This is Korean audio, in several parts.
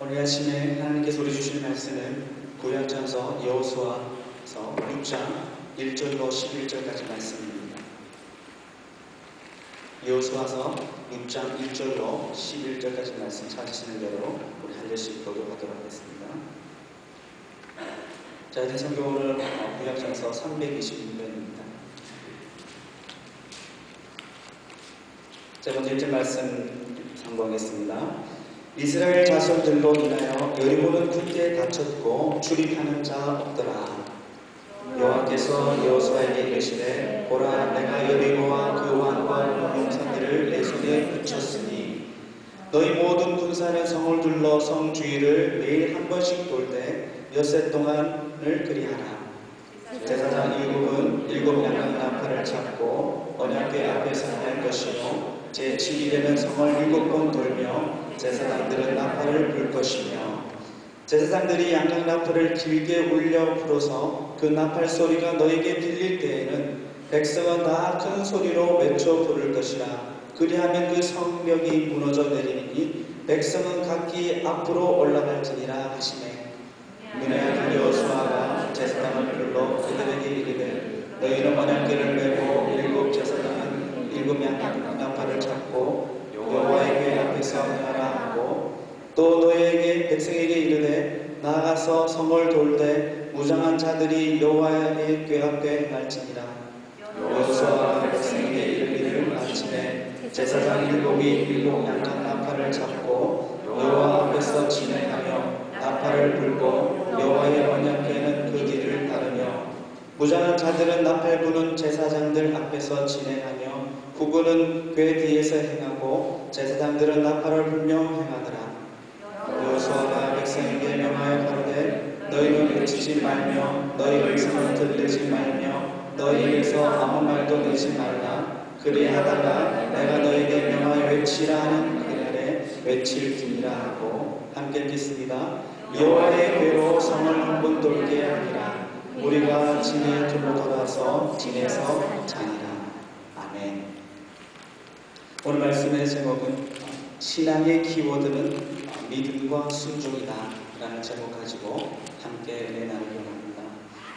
오늘 아침에 하나님께서 우리 주신 말씀은 구약전서 여호수아서 6장 1절로 11절까지 말씀입니다. 여호수아서 6장 1절로 11절까지 말씀 찾으시는 대로 우리 한 절씩 교독하도록 하겠습니다. 자, 대성경은 구약전서 326편입니다. 자, 먼저 1절 말씀 상고하겠습니다. 이스라엘 자손들로 인하여 여리고는 굳게 닫혔고 출입하는 자 없더라. 여호와께서 여호수아에게 이르시되 보라, 내가 여리고와 그 왕과 용사들을 내 손에 붙였으니 너희 모든 군사는 성을 둘러 성 주위를 매일 한 번씩 돌되 엿새 동안을 그리하라. 제사장 일곱은 일곱 양각 나팔을 잡고 언약궤 앞에서 할 것이요 제7일에는 성을 7번 돌며 제사장들은 나팔을 불 것이며 제사장들이 양각 나팔을 길게 울려 불어서 그 나팔 소리가 너에게 들릴 때에는 백성은 다 큰 소리로 외쳐 부를 것이라. 그리하면 그 성벽이 무너져 내리니 백성은 각기 앞으로 올라갈지니라 하시매, 문의 아들 여호수아가 제사장을 불러 그들에게 이르되 너희는 언약궤를 메고 일곱 제사장은 일곱 양각 나팔을 잡고 여호와의 궤 앞에서 하라 하고, 또 너희에게 백성에게 이르되 나아가서 성을 돌되 무장한 자들이 여호와의 궤 앞에 날지니라. 여호수아가 백성에게 이르기를 아침에 제사장 일곱이 일곱 양각 나팔을 잡고 여호와 앞에서 진행하며 나팔을 불고 여호와의 언약궤는 그 뒤를 따르며 무장한 자들은 나팔 부는 제사장들 앞에서 진행하며 후군은 궤 뒤에서 행하고 제사장들은 나팔을 불며 행하더라. 여호수아가 백성에게 명하여 가로되 너희는 외치지 말며 너희 음성을 들리지 말며 너희 입에서 아무 말도 내지 말라. 그리하다가 내가 너희에게 명하여 외치라 하는 그날에 외칠지니라 하고 함께 읽겠습니다. 여호와의 궤로 성을 한 번 돌게 하리라. 우리가 진에 둘러 돌아서 진에서 자니라. 아멘. 오늘 말씀의 제목은 신앙의 키워드는 믿음과 순종이다 라는 제목 가지고 함께 은혜 나누려고 합니다.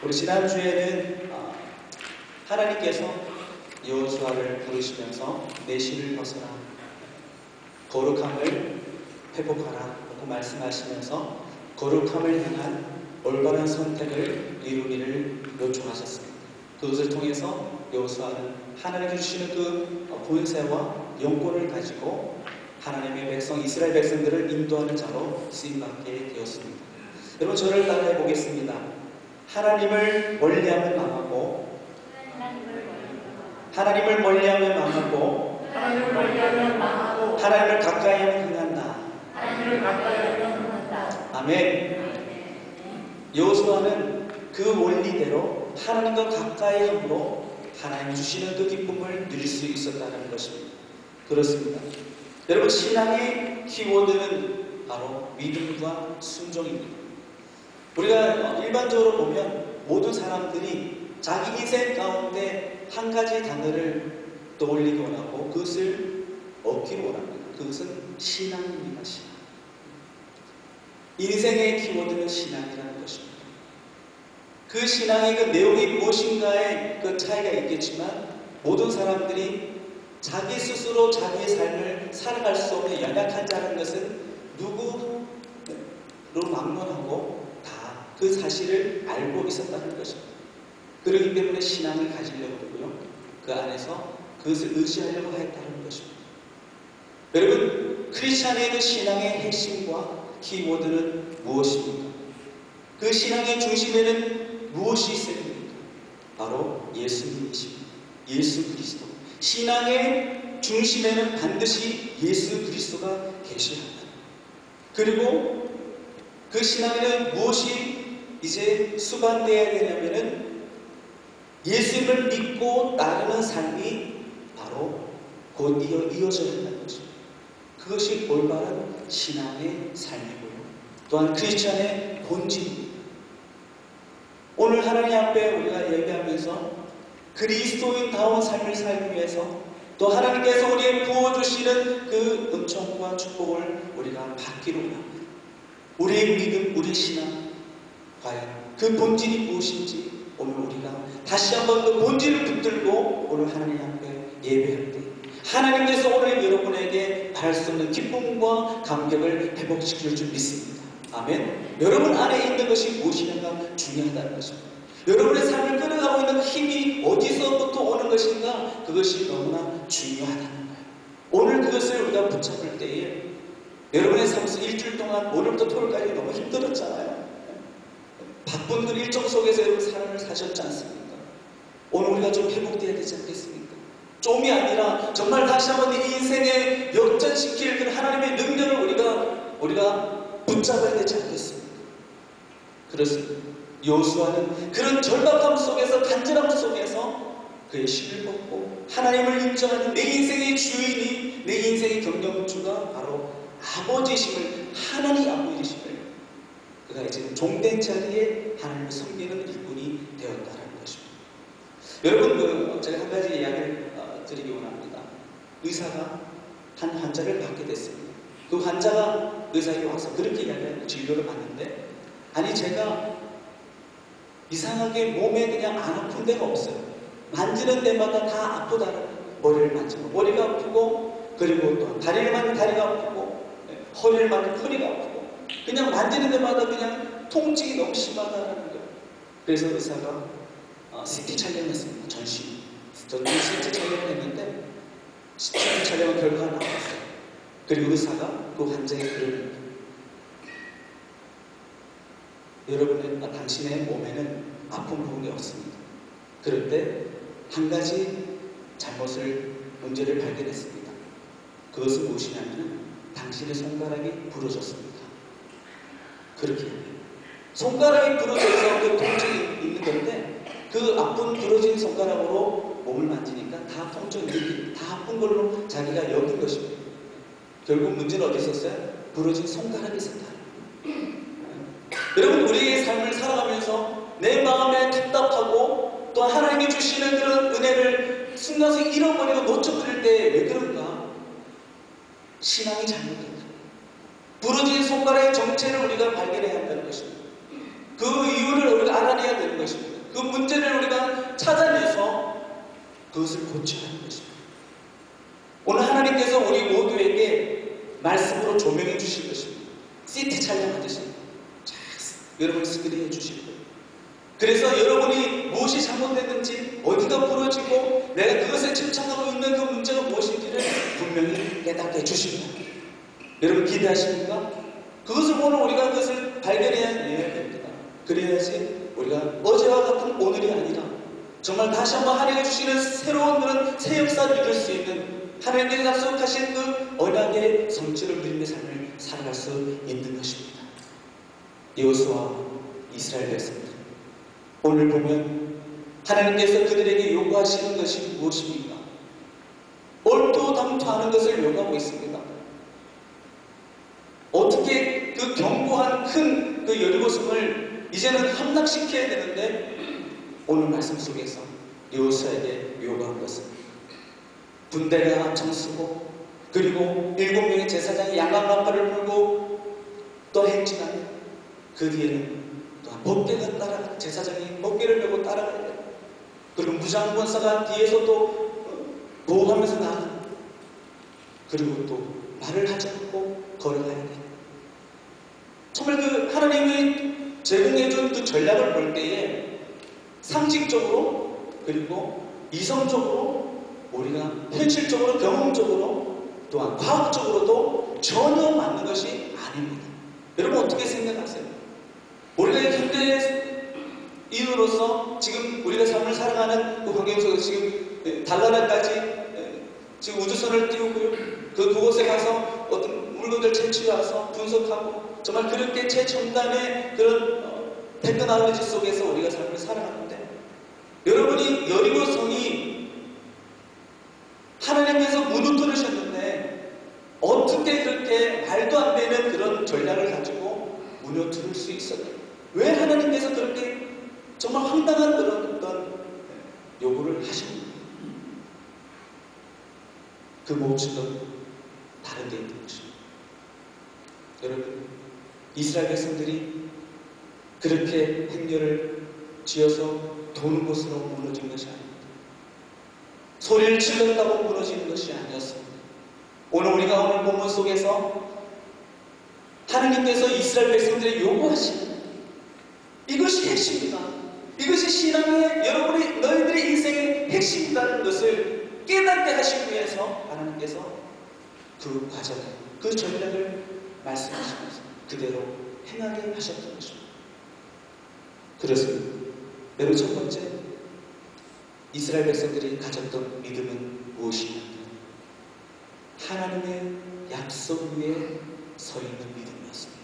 우리 지난주에는 하나님께서 여호수아를 부르시면서 내실을 벗어라, 거룩함을 회복하라 라고 말씀하시면서 거룩함을 향한 올바른 선택을 이루기를 요청하셨습니다. 그것을 통해서 여호수아는 하나님께 주시는 그 본세와 영권을 가지고 하나님의 백성, 이스라엘 백성들을 인도하는 자로 쓰임받게 되었습니다. 여러분, 저를 따라해 보겠습니다. 하나님을 멀리하면 망하고, 하나님을 멀리하면 망하고, 하나님을 가까이 하면 흥한다. 아멘. 여호수아는 그 원리대로 하나님과 가까이 함으로 하나님 주시는 그 기쁨을 누릴 수 있었다는 것입니다. 그렇습니다. 여러분, 신앙의 키워드는 바로 믿음과 순종입니다. 우리가 일반적으로 보면 모든 사람들이 자기 인생 가운데 한 가지 단어를 떠올리기 원하고 그것을 얻기를 원합니다. 그것은 신앙입니다. 신앙. 인생의 키워드는 신앙이라는 것입니다. 그 신앙의 그 내용이 무엇인가에 그 차이가 있겠지만 모든 사람들이 자기 스스로 자기의 삶을 살아갈 수 없는 연약한 자라는 것은 누구로 막론하고 다 그 사실을 알고 있었다는 것입니다. 그렇기 때문에 신앙을 가지려고 하고요, 그 안에서 그것을 의지하려고 했다는 것입니다. 여러분, 크리스찬의 그 신앙의 핵심과 키워드는 무엇입니까? 그 신앙의 중심에는 무엇이 있어야 됩니까? 바로 예수님이십니다. 예수 그리스도. 신앙의 중심에는 반드시 예수 그리스도가 계셔야 한다. 그리고 그 신앙에는 무엇이 이제 수반되어야 되냐면은 예수님을 믿고 따르는 삶이 바로 곧 이어져야 한다는 것입니다. 그것이 올바른 신앙의 삶이고요, 또한 크리스찬의 본질입니다. 오늘 하나님 앞에 우리가 예배하면서 그리스도인다운 삶을 살기 위해서 또 하나님께서 우리에게 부어주시는 그 은총과 축복을 우리가 받기로 합니다. 우리의 믿음, 우리의 신앙, 과연 그 본질이 무엇인지 오늘 우리가 다시 한번 그 본질을 붙들고 오늘 하나님 앞에 예배할 때 하나님께서 오늘 여러분에게 바랄 수 없는 기쁨과 감격을 회복시킬 줄 믿습니다. 아멘. 여러분 안에 있는 것이 무엇이냐가 중요하다는 것입니다. 여러분의 삶을 끌어가고 있는 힘이 어디서부터 오는 것인가, 그것이 너무나 중요하다는 거예요. 오늘 그것을 우리가 붙잡을 때에 여러분의 삶에서 일주일 동안 오늘부터 토요일까지 너무 힘들었잖아요. 바쁜 그 일정 속에서 여러분 삶을 사셨지 않습니까? 오늘 우리가 좀 회복되어야 되지 않겠습니까? 좀이 아니라 정말 다시 한번 이 인생에 역전시킬 그 하나님의 능력을 우리가 붙잡아야 되지 않겠습니까? 그렇습니다. 여호수아는 그런 절박함 속에서, 간절함 속에서 그의 신을 벗고 하나님을 인정하는 내 인생의 주인이, 내 인생의 경영주가 바로 아버지심을, 하나님 아버지심을, 그가 이제 종된 자리에 하나님을 섬기는 일꾼이 되었다는 것입니다. 여러분, 제가 한 가지 이야기를 드리기 원합니다. 의사가 한 환자를 받게 됐습니다. 그 환자가 의사에게 와서 그렇게 이야기하는 진료를 받는데, 아니 제가 이상하게 몸에 그냥 안 아픈 데가 없어요. 만지는 데마다 다 아프다는, 머리를 만지고 머리가 아프고, 그리고 또 다리를 만지면 다리가 아프고, 허리를 만지면 허리가 아프고, 그냥 만지는 데마다 그냥 통증이 너무 심하다는 거예요. 그래서 의사가 CT 촬영을 했습니다. 전신 CT 촬영을 했는데 CT 촬영은 결과가 나왔어요. 그리고 의사가 그 환자의 글을, 여러분의 당신의 몸에는 아픈 부분이 없습니다. 그런데 한 가지 문제를 발견했습니다. 그것은 무엇이냐면 당신의 손가락이 부러졌습니다. 그렇게 손가락이 부러져서 그 통증이 있는 건데, 그 아픈 부러진 손가락으로 몸을 만지니까 다 통증이 있는, 다 아픈 걸로 자기가 여긴 것입니다. 결국 문제는 어디 있었어요? 부러진 손가락이 있었다. 여러분, 우리의 삶을 살아가면서 내 마음에 답답하고 또 하나님이 주시는 그런 은혜를 순간적으로 잃어버리고 놓쳐버릴 때 왜 그런가? 신앙이 잘못된다. 부러진 손가락의 정체를 우리가 발견해야 한다는 것입니다. 그 이유를 우리가 알아내야 되는 것입니다. 그 문제를 우리가 찾아내서 그것을 고쳐야 하는 것입니다. 오늘 하나님께서 우리 모두에게 말씀으로 조명해 주실 것입니다. CT 촬영하듯이 여러분 스크린해 주실 거예요. 그래서 여러분이 무엇이 잘못됐는지, 어디가 부러지고 내가 그것에 집착하고 있는 그 문제가 무엇인지를 분명히 깨닫게 해주십니다. 여러분 기대하십니까? 그것을 오늘 우리가 그것을 발견해야 됩니다. 그래야지 우리가 어제와 같은 오늘이 아니라 정말 다시 한번 하나님이 주시는 새로운 그런 새 역사를 이룰 수 있는, 하나님께서 약속하신 그 언약의 성취를 누리는 삶을 살아갈 수 있는 것입니다. 여호수아와 이스라엘이었습니다. 오늘 보면 하나님께서 그들에게 요구하시는 것이 무엇입니까? 얼토당토하는 것을 요구하고 있습니다. 어떻게 그 견고한 큰 그 여리고성을 이제는 함락시켜야 되는데, 오늘 말씀 속에서 여호수아에게 요구한 것은 군대가 앞장서고, 그리고 7명의 제사장이 양강나팔을 불고 또 행진하며, 그 뒤에는 또 법궤가 제사장이 법궤를 메고 따라가야 돼요. 그리고 무장권사가 뒤에서 또 보호하면서 나가는, 그리고 또 말을 하지 않고 걸어가야 돼요. 정말 그 하나님이 제공해준 그 전략을 볼 때에 상식적으로, 그리고 이성적으로, 우리가 현실적으로, 경험적으로, 또한 과학적으로도 전혀 맞는 것이 아닙니다. 여러분 어떻게 생각하세요? 우리가 현대인으로서 지금 우리가 삶을 살아가는 그 환경 속에서 지금 달나라까지 지금 우주선을 띄우고요, 그곳에 가서 어떤 물건들 채취해와서 분석하고, 정말 그렇게 최첨단의 그런 테크놀로지 속에서 우리가 삶을 살아가는데, 여러분이 여리고성이 하나님께서 무너뜨리셨는데 어떻게 그렇게 말도 안 되는 그런 전략을 가지고 무너뜨릴 수 있었나요? 왜 하나님께서 그렇게 정말 황당한 그런 어떤 요구를 하십니까? 그 목적은 다른 데 있는 것입니다. 여러분, 이스라엘 백성들이 그렇게 행렬을 지어서 도는 곳으로 무너진 것이 아닙니다. 소리를 질렀다고 무너지는 것이 아니었습니다. 우리가 본문 속에서 하나님께서 이스라엘 백성들이 요구하시는 이것이 핵심이다. 이것이 신앙의 너희들의 인생의 핵심이라는 것을 깨닫게 하시기 위해서 하나님께서 그 과정을, 그 전략을 말씀하시면서 그대로 행하게 하셨던 것입니다. 그렇습니다. 여러분, 첫 번째 이스라엘 백성들이 가졌던 믿음은 무엇이냐? 하나님의 약속 위에 서 있는 믿음이었습니다.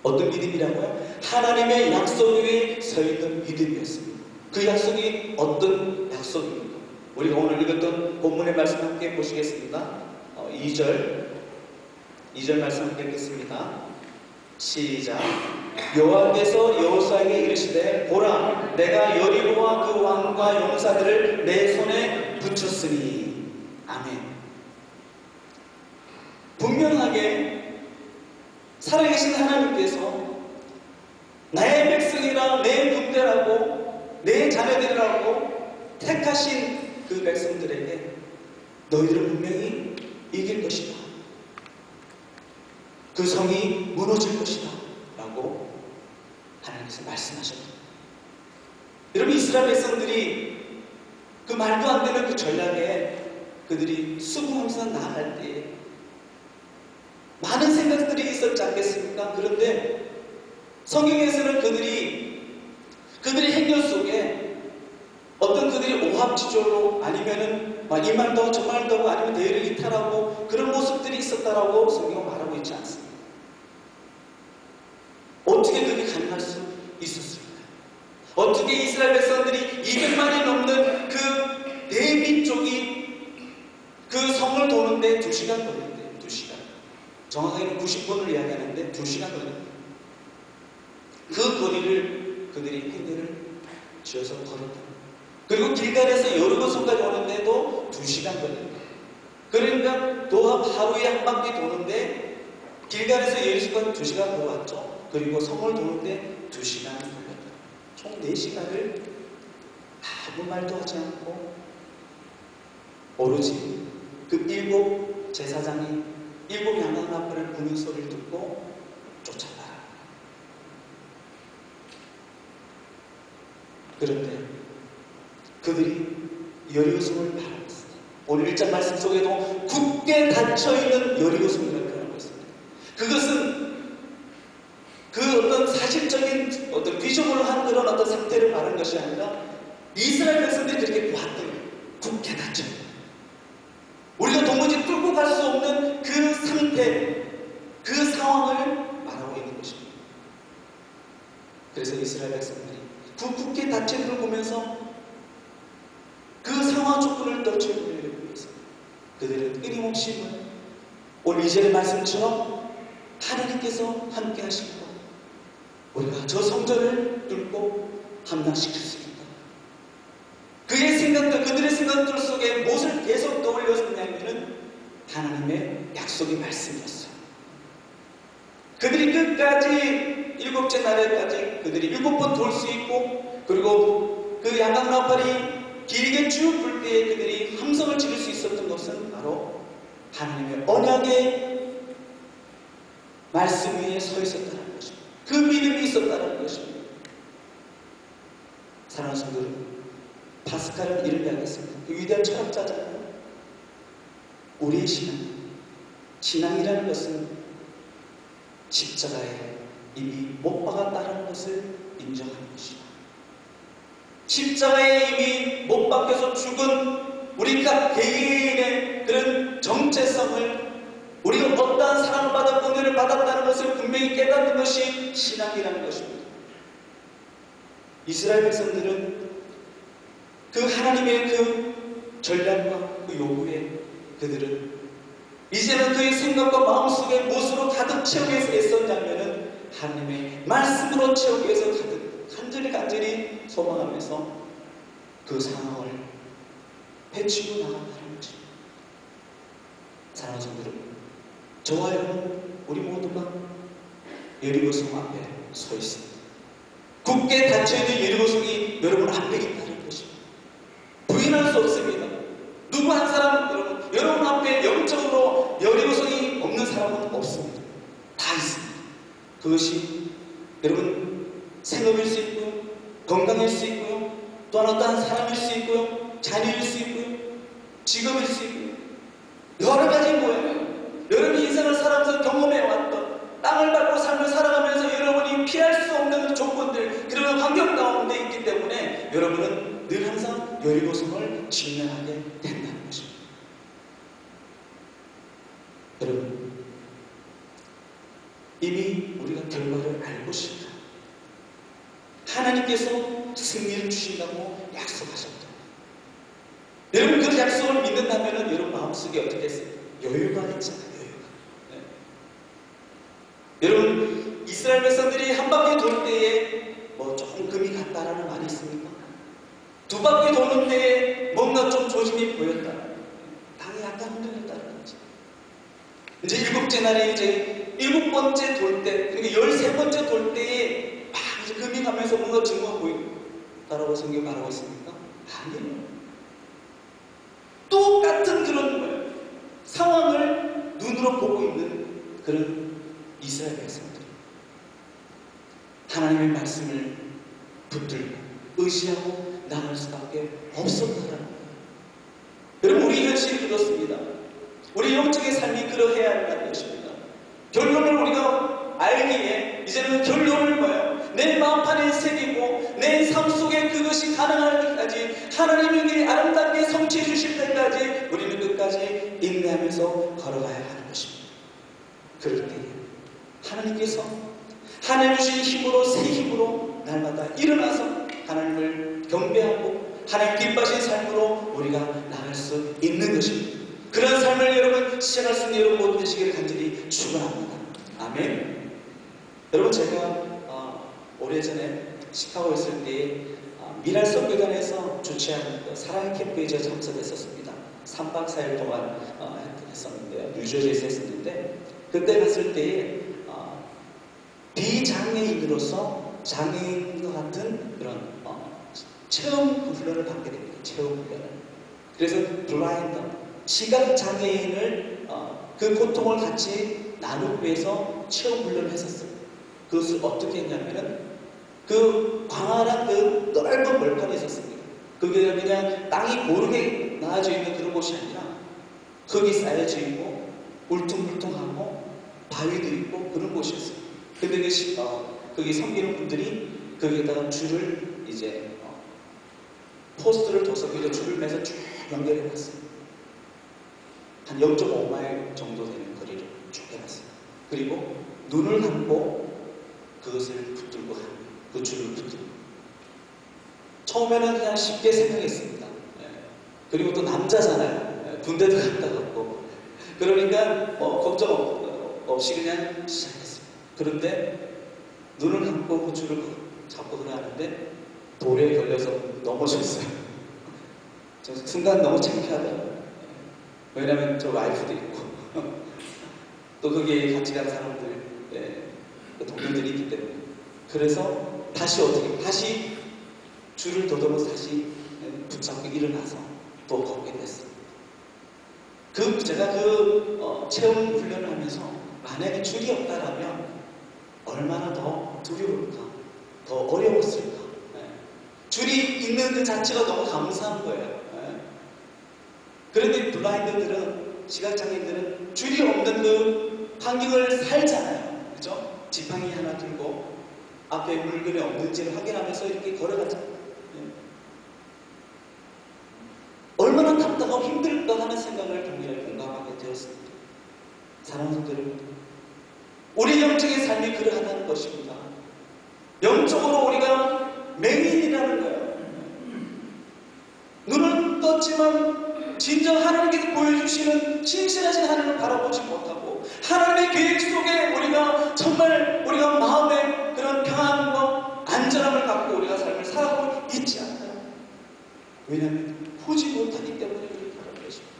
어떤 믿음이라고요? 하나님의 약속 위에 서 있는 믿음이었습니다. 그 약속이 어떤 약속입니까? 우리가 오늘 읽었던 본문의 말씀 함께 보시겠습니다. 2절 말씀 함께 읽겠습니다. 시작. 여호와께서 여호수아에게 이르시되 보라, 내가 여리고와 그 왕과 용사들을 내 손에 붙였으니. 아멘. 분명하게 살아계신 하나님께서 나의 백성이라, 내 군대라고, 내 자녀들이라고 택하신 그 백성들에게 너희들은 분명히 이길 것이다. 그 성이 무너질 것이다 라고 하나님께서 말씀하셨다. 여러분, 이스라엘 백성들이 그 말도 안 되는 그 전략에 그들이 수긍하면서 나아갈 때에 많은 생각들이 있었지 않겠습니까? 그런데 성경에서는 그들의 행렬 속에 어떤 그들이 오합지졸로 아니면은 이 말도 하고 저 말도 하고 아니면 대의를 이탈하고 그런 모습들이 있었다라고 성경은 말하고 있지 않습니다. 어떻게 그게 가능할 수 있었습니까? 어떻게 이스라엘 백성들이 200만이 넘는 그 대민족이 그 성을 도는데 2시간 걸린대요. 2시간. 정확하게는 90분을 이야기하는데 2시간 걸립니다. 그 거리를 그들이 행렬을 지어서 걸었다. 그리고 길갈에서 여리고성까지 오는데도 2시간 걸립니다. 그러니까 하루에 한 바퀴 도는데 길갈에서 여리고성까지 2시간 걸어왔죠. 그리고 성을 도는데 2시간 걸렸다. 총 4시간을 아무 말도 하지 않고 오로지 그 7 제사장이 7 양강 나팔을 부는 소리를 듣고 쫓아나가. 그런데 그들이 여리고성을 바라봤습니다. 오늘 1장 말씀 속에도 굳게 닫혀있는 여리고성이라고 표현하고 있습니다. 그것은 그 어떤 사실적인 어떤 비전으로 한 그런 어떤 상태를 말하는 것이 아니라 이스라엘 백성들이 그렇게 보았던 굳게 닫혀있는, 우리가 도무지 뚫고 갈 수 없는 그 상태, 그 상황을 말하고 있는 것입니다. 그래서 이스라엘 백성들이 그 굳게 닫혀있는 걸 보면서 그 상황 조건을 떨쳐버리려고 위해서 그들은 끊임없이 오늘 2절의 말씀처럼 하나님께서 함께 하시고 우리가 저 성전을 뚫고 함락시킬 수 있다. 그들의 생각들 속에 무엇을 계속 떠올렸느냐면 하나님의 약속의 말씀이었어요. 그들이 끝까지 7째 날에까지 그들이 7번 돌 수 있고, 그리고 그 양강나팔이 길게 쭉 불 때에 그들이 함성을 지를 수 있었던 것은 바로 하나님의 언약의 말씀 위에 서 있었다는 것입니다. 그 믿음이 있었다는 것입니다. 사랑하는 성도 여러분, 파스칼은 이런 이야기했습니다. 그 위대한 철학자잖아요. 우리의 신앙이라는 것은 십자가에 이미 못 박았다는 것을 인정하는 것이다. 십자가에 이미 못 박혀서 죽은 우리가 개개인의 그런 정체성을, 우리가 어떠한 사랑을 받았고 은혜를 받았다는 것을 분명히 깨닫는 것이 신앙이라는 것입니다. 이스라엘 백성들은 그 하나님의 그 전략과 그 요구에 그들은 이제는 그의 생각과 마음속에 무엇으로 가득 채우기 위해서 애썼냐면은 하나님의 말씀으로 채우기 위해서 가득 간절히 소망하면서 그 상황을 헤치고 나간다는 것입니다. 사랑하는 성도 여러분, 저와 여러분, 우리 모두가 여리고성 앞에 서 있습니다. 굳게 닫혀있는 여리고성이 여러분 앞에 있다는 것입니다. 부인할 수 없습니다. 누구 한 사람, 여러분 앞에 영적으로 여리고성이 없는 사람은 없습니다. 다 있습니다. 그것이 여러분 생업일 수 있고요, 건강일 수 있고요, 또한 어떠한 사람일 수 있고요, 자녀일 수 있고요, 직업일 수 있고요, 여러 가지 모양이에요. 여러분이 인생을 살아가면서 경험해왔던 땅을 밟고 삶을 살아가면서 여러분이 피할 수 없는 조건들, 그런 환경 가운데 있기 때문에 여러분은 늘 항상 여리고성을 직면하게 된다는 것입니다. 여러분, 이미 우리가 결과를 알고 있습니다. 하나님께서 승리를 주신다고 약속하셨다. 여러분 그 약속을 믿는다면 여러분 마음속에 어떻게 했어요? 여유가 있잖아요. 여유가. 네. 여러분 이스라엘 백성들이 한 바퀴 돌 때에 뭐 조금 금이 갔다라는 말이 있습니까? 두 바퀴 도는 때에 뭔가 좀 조짐이 보였다. 당이 약간 흔들렸다는 거지. 이제 일곱째 날에 이제 일곱 번째 돌 때, 그러니까 13번째 돌 때에 막 이제 금이 가면서 뭔가 증거가 보인다라고 성경 말하고 있습니까? 아니에요. 똑같은 그런 거예요. 상황을 눈으로 보고 있는 그런 이스라엘 백성들. 하나님의 말씀을 붙들고 의지하고 나갈 수밖에 없었다라는 거예요. 여러분 우리 현실이 그렇습니다. 우리 영적의 삶이 그러해야 한다는 것입니다. 결론을 우리가 알기에 이제는 결론을 뭐예요? 내 마음판에 새기고 내 삶 속에 그것이 가능하기까지 하나님에게 아름답게 성취해 주실 때까지 우리는 끝까지 인내하면서 걸어가야 하는 것입니다. 그럴 때에 하나님께서 하나님 주신 힘으로 새 힘으로 날마다 일어나서 하나님을 경배하고 하나님 기뻐하신 삶으로 우리가 나갈 수 있는 것입니다. 그런 삶을 여러분 시작할 수 있는 여러분 모두 되시기를 간절히 축원합니다. 아멘. 여러분 제가 오래전에 시카고에 있을 때 미랄 선교단에서 주최한 사랑의 캠프에 제가 참석했었습니다. 3박 4일 동안 했었는데요. 뉴저지에서 했었는데 그때 갔을 때에 비장애인으로서 장애인과 같은 그런 체험 훈련을 받게 됩니다. 체험 훈련을. 그래서 블라인드 시각장애인을 그 고통을 같이 나누기 위해서 체험 훈련을 했었어요. 그것을 어떻게 했냐면은 그 광활한 그 넓은 벌판이 있었습니다. 그게 그냥 땅이 고르게 나아져 있는 그런 곳이 아니라 흙이 쌓여져 있고 울퉁불퉁하고 바위도 있고 그런 곳이었어요. 근데 거기 섬기는 분들이 거기에다가 줄을 이제 포스트를 둬서 거기다 줄을 매서 쭉 연결해 놨어요. 한 0.5마일 정도 되는 거리를 쭉 해놨어요. 그리고 눈을 감고 그것을 붙들고 하는 거예요. 그 줄을 붙들고. 처음에는 그냥 쉽게 생각했습니다. 그리고 또 남자잖아요. 군대도 갔다 갔고. 그러니까 걱정 없이 그냥 시작했어요. 그런데 눈을 감고 그 줄을 잡고 들어가는데 돌에 걸려서 넘어졌어요. 저 순간 너무 창피하더라고요. 왜냐면 저 와이프도 있고 또 거기에 같이 간 사람들 동료들이 있기 때문에. 그래서 다시 줄을 더듬어서 다시 붙잡고 일어나서 또 걷게 됐어요. 제가 체험 훈련을 하면서 만약에 줄이 없다라면 얼마나 더 두려울까, 더 어려웠을까. 줄이 있는 그 자체가 너무 감사한 거예요. 그런데 블라인드들은, 시각장애인들은 줄이 없는 그 환경을 살잖아요. 그죠? 지팡이 하나 들고 앞에 물건이 없는지를 확인하면서 이렇게 걸어가잖아요. 얼마나 답답하고 힘들까 하는 생각을 동일하게 공감하게 되었습니다. 사랑하는 여러분, 우리 영적의 삶이 그러하다는 것입니다. 영적으로 우리가 맹인이라는 거예요. 눈은 떴지만 진정 하나님께서 보여주시는 신실하신 하나님을 바라보지 못하고 하나님의 계획 속에 우리가 마음에 그런 평안과 안전함을 갖고 우리가 삶을 살아가고 있지 않아요. 왜냐하면 보지 못하기 때문에 그렇다는 것입니다.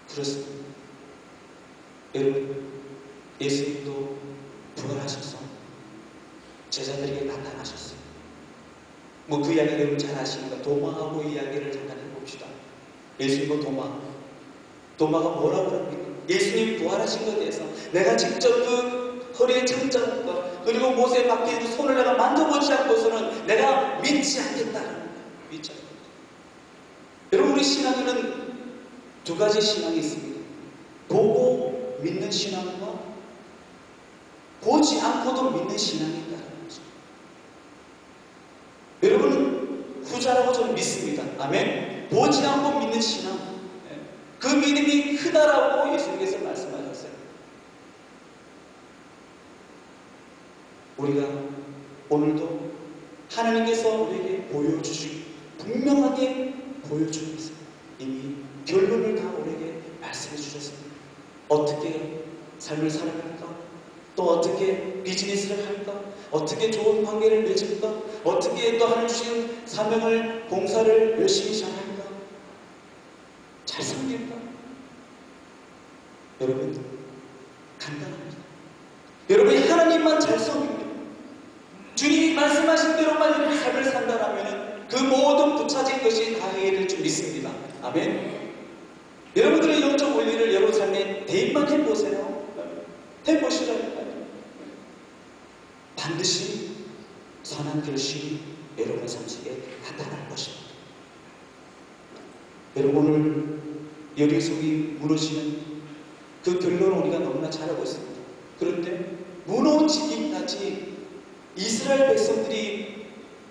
그렇습니다. 여러분, 예수님도 부활하셔서 제자들에게 나타나셨어요. 뭐 그 이야기 여러분 잘 아시니까 도마하고 이야기를 잠깐 해봅시다. 예수님과 도마가 뭐라고 합니까? 예수님 부활하신 것에 대해서 내가 직접 그 허리에 창자국과 그리고 못에 박힌 손을 내가 만져보지 않고서는 내가 믿지 않겠다는 거예요. 믿지 않겠다. 여러분, 우리 신앙에는 두 가지 신앙이 있습니다. 보고 믿는 신앙과 보지 않고도 믿는 신앙이 있다는 거죠. 여러분은 후자라고 저는 믿습니다. 아멘. 보지 않고 믿는 신앙, 그 믿음이 크다라고 예수님께서 말씀하셨어요. 우리가 오늘도 하나님께서 우리에게 보여주시고 분명하게 보여주고 있습니다. 이미 결론을 다 우리에게 말씀해 주셨습니다. 어떻게 삶을 살아갈까? 또 어떻게 비즈니스를 할까? 어떻게 좋은 관계를 맺을까? 어떻게 또 하나님 주신 사명을, 봉사를 열심히 잘할까? 잘 섬길까? 여러분, 간단합니다. 여러분이 하나님만 잘 섬기면, 주님이 말씀하신 대로만 이렇게 삶을 산다라면 그 모든 부차진 것이 다 해결될 줄 믿습니다. 아멘. 여러분들의 영적 원리를 여러분 삶에 대입만 해보세요. 해보시라니까요. 반드시 선한 결실이 여러분 삶 속에 나타날 것입니다. 여러분, 오늘 여리고성이 무너지는 그 결론을 우리가 너무나 잘 알고 있습니다. 그런데 무너지기까지 이스라엘 백성들이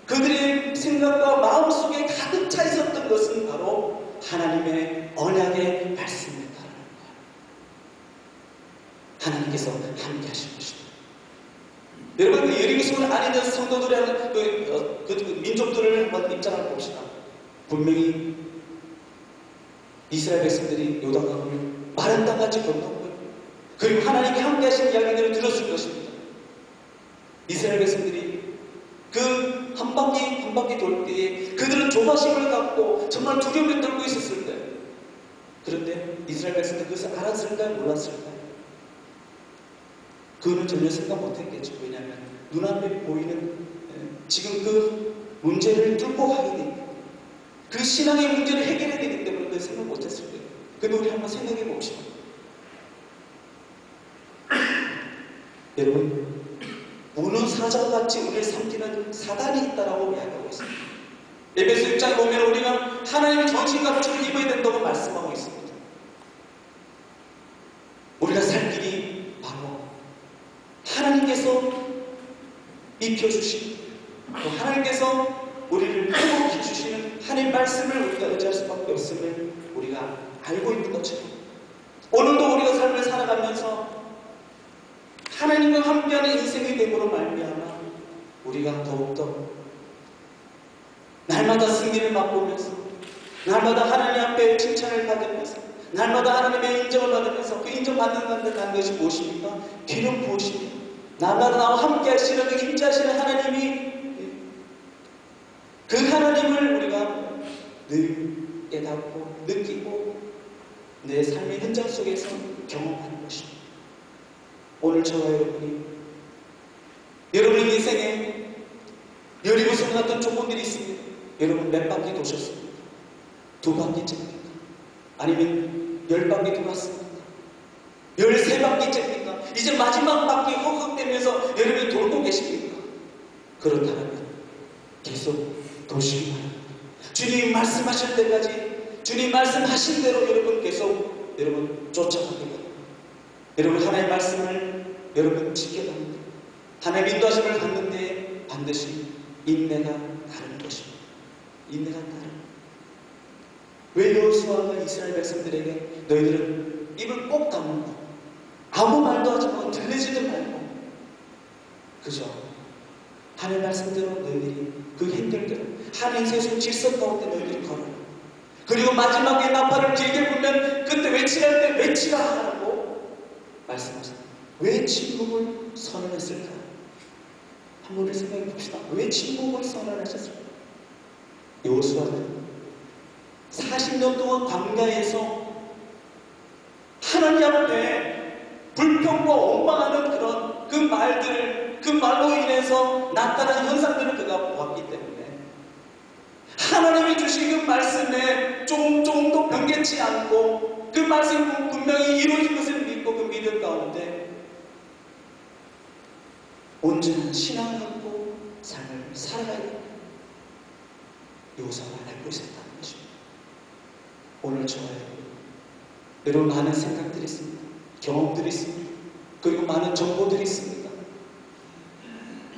그들의 생각과 마음속에 가득 차 있었던 것은 바로 하나님의 언약의 말씀이었다는 거예요. 하나님께서 함께 하신 것입니다. 여러분, 그 여리고성을 안 있는 성도들의 그 민족들을 한번 입장을 봅시다. 분명히 이스라엘 백성들이 요단강을 마른 땅같이 건넌 거예요. 그리고 하나님이 함께 하신 이야기들을 들었을 것입니다. 이스라엘 백성들이 그 한 바퀴 돌 때에 그들은 조바심을 갖고 정말 두려움을 떨고 있었을 거예요. 그런데 이스라엘 백성들 그것을 알았을까요? 몰랐을까요? 그거는 전혀 생각 못했겠죠. 왜냐하면 눈앞에 보이는 지금 그 문제를 뚫고 가게 되니까, 그 신앙의 문제를 해결해야 되기 때문에 그걸 생각 못했을 거예요. 근데 우리 한번 생각해 봅시다. 여러분, 우는 사자같이 우리를 삼키는 사단이 있다라고 이야기하고 있습니다. 에베소 6장에 보면 우리가 하나님의 전신과 부처를 입어야 된다고 말씀하고 있습니다. 우리가 살 길이 바로 하나님께서 입혀주신, 또 하나님께서 우리를 회복해 주시는 하나님의 말씀을 우리가 의지할 수밖에 없음을 우리가 알고 있는 것처럼, 오늘도 우리가 삶을 살아가면서 하나님과 함께하는 인생의 됨으로 말미암아 우리가 더욱더 날마다 승리를 맛보면서, 날마다 하나님 앞에 칭찬을 받으면서, 날마다 하나님의 인정을 받으면서, 그 인정받는 것이 무엇입니까? 기름 부으십니다. 날마다 나와 함께 하시는 그 임재하시는 하나님이, 그 하나님을 우리가 늘 깨닫고 느끼고 내 삶의 현장 속에서 경험하는 것입니다. 오늘 저와 여러분의 인생에 여리고성 같은 조건들이 있습니다. 여러분 몇 바퀴 도셨습니까? 2바퀴째입니까? 아니면 10바퀴 돌았습니까? 13바퀴째입니까? 이제 마지막 바퀴 헉헉대면서 여러분이 돌고 계십니까? 그렇다면 계속 도시기 바랍니다. 주님 말씀하실 때까지, 주님 말씀하신 대로 여러분 계속 여러분 쫓아가기 바랍니다. 여러분 하나님의 말씀을 여러분 지켜갑니다. 하나님의 인도하심을 받는데 반드시 인내가 따르는 것입니다. 인내가 따르는. 왜 여호수아가 이스라엘 백성들에게 너희들은 입을 꼭 다물고 아무 말도 하지 말고 들리지도 말고 그저 하나님의 말씀대로 너희들이 그 힘들대로 하나님 세상 질서 가운데 너희들이 걸어라. 그리고 마지막에 나팔을 길게 불면 그때 외치랄 때 외치라 하라고 말씀하셨습니다. 왜 침묵을 선언했을까? 한번 우리 생각해 봅시다. 왜 침묵을 선언하셨을까? 여호수아는 40년 동안 광야에서 하나님 앞에 불평 불평과 원망하는 그런 그 말들, 그 말로 인해서 나타난 현상들을 그가 보았기 때문에 하나님이 주신 그 말씀에 조금도 변개치 않고 그 말씀이 분명히 이루어진 것을 믿고 그 믿음 가운데 온전한 신앙을 갖고 삶을 살아가야 됩니다. 여호수아가 알고 있었다는 것입니다. 오늘 저와 여러분 많은 생각들이 있습니다. 경험들이 있습니다. 그리고 많은 정보들이 있습니다.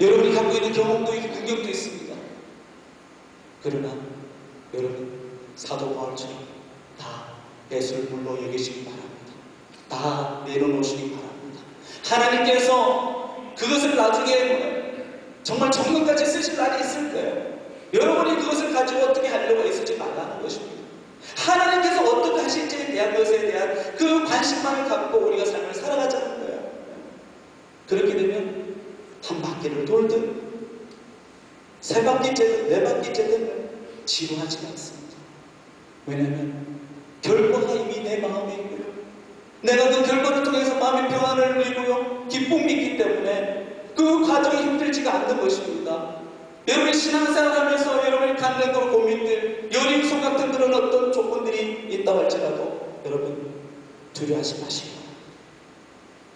여러분이 갖고 있는 경험도 있고 구경도 있습니다. 그러나 여러분 사도 바울처럼 다 배설물로 여기시기 바랍니다. 다 내려놓으시기 바랍니다. 하나님께서 그것을 나중에 정말 정금같이 쓰실 날이 있을 거예요. 여러분이 그것을 가지고 어떻게 하려고 애쓰지 말라는 것입니다. 하나님께서 어떻게 하실지에 대한 것에 대한 그 관심만을 갖고 우리가 삶을 살아가자는 거예요. 그렇게 되면 한 바퀴를 돌든 세 바퀴째든 네 바퀴째든 지루하지 않습니다. 왜냐하면 결과가 이미 내 마음에 있고요. 내가 그 결과를 통해서 마음의 평안을 누리고요. 기쁨이 있기 때문에 그 과정이 힘들지가 않는 것입니다. 여러분이 신앙생활하면서 여러분이 갖는 그런 고민들, 여림속 같은 그런 어떤 조건들이 있다고 할지라도 여러분 두려워하지 마시고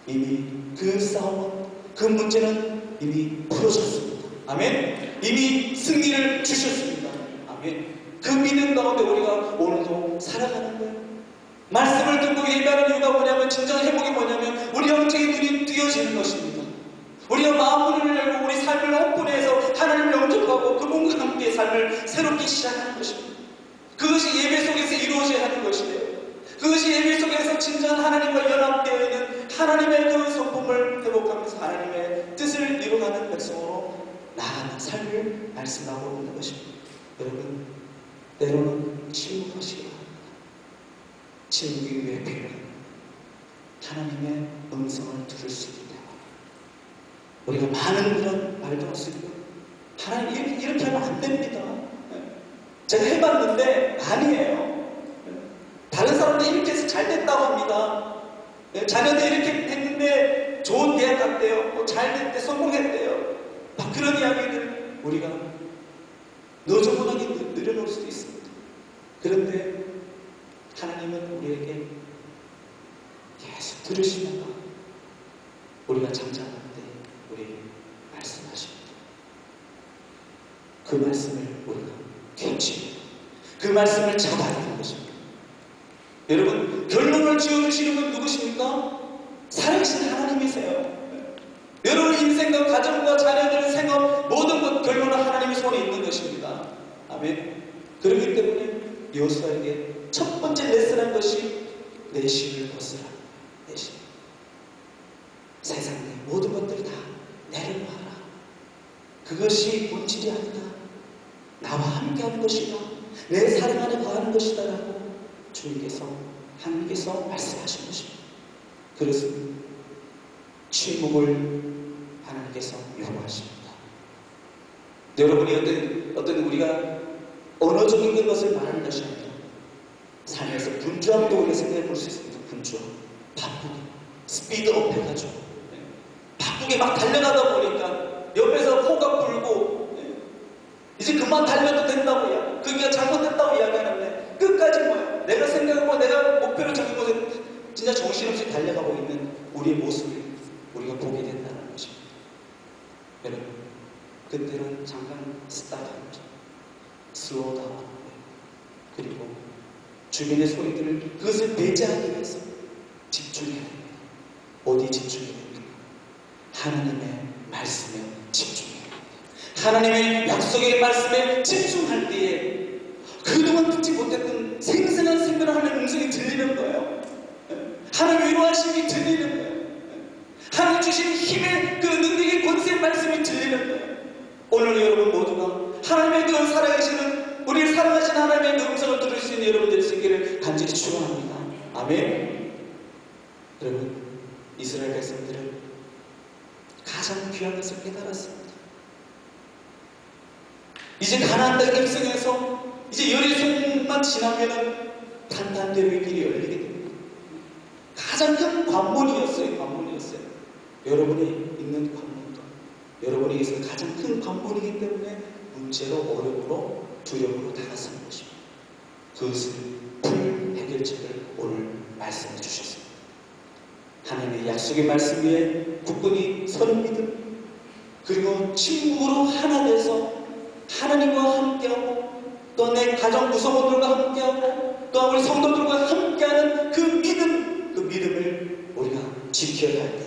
이미 그 싸움은, 그 문제는 이미 풀어졌습니다. 아멘. 이미 승리를 주셨습니다. 아멘. 그 믿음 가운데 우리가 오늘도 살아가는 거예요. 말씀을 듣고 예배하는 이유가 뭐냐면, 진정 회복이 뭐냐면 우리 영적인 눈이 뜨여지는 것입니다. 우리가 마음을 열고 우리 삶을 오픈해서 하나님을 영접하고 그분과 함께 삶을 새롭게 시작하는 것입니다. 그것이 예배 속에서 이루어져야 하는 것이에요. 그것이 예배 속에서 진정한 하나님과 연합되어 있는 하나님의 그 성품을 회복하면서 하나님의 뜻을 이루어가는 백성으로 나아가는 삶을 말씀하고 있는 것입니다. 여러분, 때로는 침묵하시기 바랍니다. 침묵이 왜 필요합니까? 하나님의 음성을 들을 수 있기 때문에. 우리가 많은 그런 말도 할 수 있고, 하나님 이렇게 하면 안 됩니다. 제가 해봤는데 아니에요. 다른 사람들 이렇게 해서 잘 됐다고 합니다. 자녀들 이렇게 했는데 좋은 대학 갔대요. 잘 됐대, 성공했대요. 막 그런 이야기들 우리가 너저분하게 늘어놓을 수도 있습니다. 그런데 하나님은 우리에게 계속 들으시다가 우리가 잠잠할 때 우리에게 말씀하십니다. 그 말씀을 우리가 캐치해야, 그 말씀을 잡아야 하는 것입니다. 여러분, 결론을 지어주시는 분 누구십니까? 살아계신 하나님이세요. 여러분 인생과 가정과 자녀들 생업 모든 것 결론은 하나님의 손에 있는 것입니다. 아멘. 그렇기 때문에 여호수아에게 첫 번째 레슨한 것이 내심을 벗으라. 내심. 세상의 모든 것들 다 내려놔라. 그것이 본질이 아니다. 나와 함께하는 것이다. 내 사랑 안에 거하는 것이다 라고 주님께서, 하나님께서 말씀하신 것입니다. 그래서 침묵을 하나님께서 요구하십니다. 여러분이 어떤 우리가 언어적인 것을 말하는 것이 아니라 삶에서 분주함도 우리가 생각해 볼 수 있습니다. 분주함. 바쁘게 스피드업 해가지고 바쁘게 막 달려가다 보니까 옆에서 호가 불고 이제 그만 달려도 된다고, 그게 잘못됐다고 이야기하는데 끝까지 뭐야? 내가 생각하고 내가 목표를 정한 곳에 진짜 정신없이 달려가고 있는 우리의 모습을 우리가 보게 된다는 것입니다. 여러분, 그때는 잠깐 스탑하는 거죠. 슬로우 다운. 그리고 주변의 소리들을, 그것을 배제하기 위해서 집중해야 됩니다. 어디에 집중해야 됩니까? 하나님의 말씀에 집중해야 됩니다. 하나님의 약속의 말씀에 집중할 때에 그동안 듣지 못했던 생생한 생명하는 음성이 들리는 거예요. 하나님 위로하심이 들리는 거예요. 하나님 주신 힘의 그 능력의 권세의 말씀이 들리는 거예요. 오늘 여러분 모두가 하나님의 그 살아계시는, 우리를 사랑하신 하나님의 그 음성을 들을 수 있는 여러분들이 있기를 간절히 축원합니다. 아멘. 여러분, 이스라엘 백성들은 가장 귀한 것을 깨달았습니다. 이제 가나안 땅에 입성해서 이제 여리고만 지나면은 단단대로의 길이 열리게 됩니다. 가장 큰 관문이었어요. 관문이었어요. 관문이었어요. 여러분이 있는 관문도 여러분이 있어서 가장 큰 관문이기 때문에 문제로, 어려움으로, 두려움으로 다가서는 것입니다. 그것을 풀 해결책을 오늘 말씀해 주셨습니다. 하나님의 약속의 말씀 위에 굳건히 서는 믿음, 그리고 친구로 하나 돼서 하나님과 함께하고 또 내 가정 구성원들과 함께하고 또 우리 성도들과 함께하는 그 믿음을 우리가 지켜야 할 때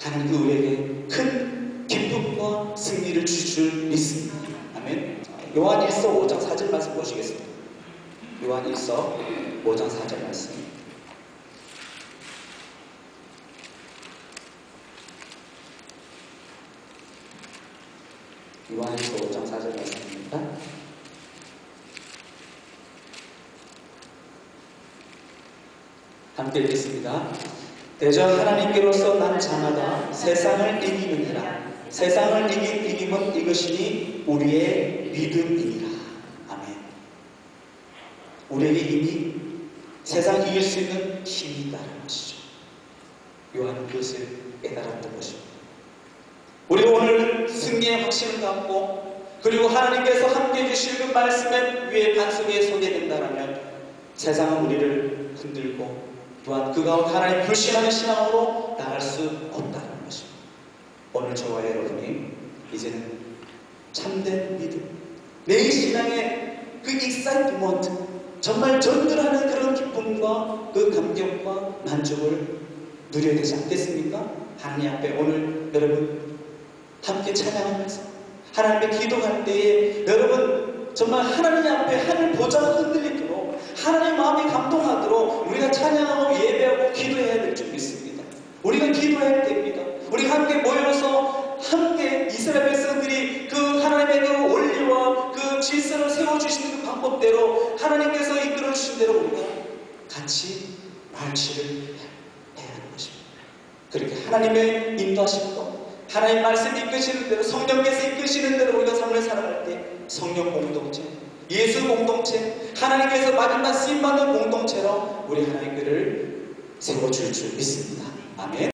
하나님 우리에게 큰 기쁨과 승리를 주실 줄 믿습니다. 아멘. 요한 1서 5장 4절 말씀 보시겠습니다. 요한 1서 5장 4절 말씀. 요한 1서 5장 4절 말씀입니다. 함께 읽겠습니다. 대저 하나님께로서 난 장하다 세상을 이기느니라. 세상을 이김은 이것이니 우리의 믿음이니라. 아멘. 우리에게 이미 세상 이길 수 있는 힘이 있다는 것이죠. 요한은 그것을 깨달았던 것입니다. 우리가 오늘 승리의 확신을 갖고 그리고 하나님께서 함께해 주실 그 말씀의 위에 반석에 서게 된다면 세상은 우리를 흔들고 또한 그 가운데 하나님 불신하는 신앙으로 나갈 수 없다는 것입니다. 오늘 저와 여러분이 이제는 참된 믿음, 내 신앙의 그 익사이트먼트, 정말 전율하는 그런 기쁨과 그 감격과 만족을 누려야 되지 않겠습니까? 하나님 앞에 오늘 여러분 함께 찬양하면서 하나님께 기도할 때에 여러분 정말 하나님 앞에 하늘 보좌가 흔들리도록 하나님 마음이 감동하도록 우리가 찬양하고 예배하고 기도해야 될 줄 믿습니다. 우리가 기도할 때입니다. 우리가 함께 모여서 함께 이스라엘 백성들이 그 하나님의 그 원리와 그 질서를 세워주시는 그 방법대로 하나님께서 이끌어주신 대로 우리가 같이 말치를 해야 하는 것입니다. 그렇게 하나님의 인도하심과 하나님 말씀 이끄시는 대로 성령께서 이끄시는 대로 우리가 삶을 살아갈 때 성령 공동체, 예수 공동체, 하나님께서 마지막 쓰임받는 공동체로 우리 하나님께를 세워줄 줄 믿습니다. 아멘.